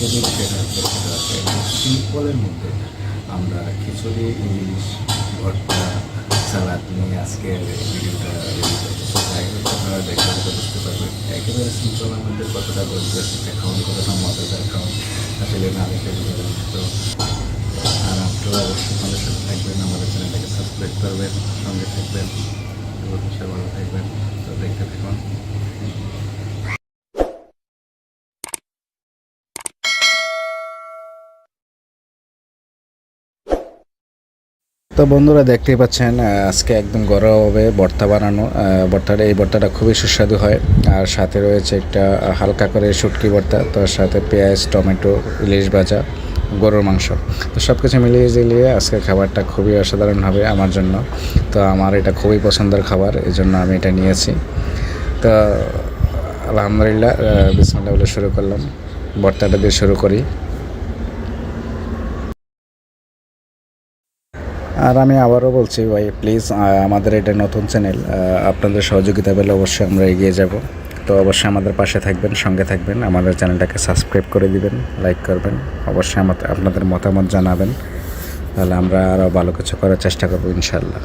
আজকের সেটা হচ্ছে সিম্পলের মধ্যে আমরা খিচুড়ি, ইলিশ, ভর্তা, সালাদ নিয়ে আজকের ভিডিওটা রেডি করবো। তো যাই হোক, আপনারা দেখে বুঝতে পারবেন একেবারে সিম্পলের মধ্যে কতটা গর্জিয়াস একটা খাওয়ান, কতটা মজাদার খাওয়ান আসলে না দেখে বুঝবেন। তো আর আপনারা অবশ্যই আমাদের সাথে থাকবেন, আমাদের চ্যানেলটাকে সাবস্ক্রাইব করবেন, সঙ্গে থাকবেন, অবশ্যই ভালো থাকবেন। তো দেখতে থাকুন। তো বন্ধুরা দেখতেই পাচ্ছেন আজকে একদম ঘরোয়াভাবে ভর্তা বানানো। এই ভর্তাটা খুবই সুস্বাদু হয়। আর সাথে রয়েছে একটা হালকা করে শুটকি ভর্তা, তার সাথে পেঁয়াজ, টমেটো, ইলিশ ভাজা, গরুর মাংস। তো সব কিছু মিলিয়ে ঝিলিয়ে আজকের খাবারটা খুবই অসাধারণ হবে আমার জন্য। তো আমার এটা খুবই পছন্দের খাবার, এই জন্য আমি এটা নিয়েছি। তো আলহামদুলিল্লাহ, বিসমিল্লাহ বলে শুরু করলাম। ভর্তাটা দিয়ে শুরু করি। আর আমি আবারও বলছি ভাই, প্লিজ আমাদের এটা নতুন চ্যানেল, আপনাদের সহযোগিতা পেলে অবশ্যই আমরা এগিয়ে যাব। তো অবশ্যই আমাদের পাশে থাকবেন, সঙ্গে থাকবেন, আমাদের চ্যানেলটাকে সাবস্ক্রাইব করে দিবেন, লাইক করবেন, অবশ্যই আপনাদের মতামত জানাবেন। তাহলে আমরা আরও ভালো কিছু করার চেষ্টা করবো ইনশাল্লাহ।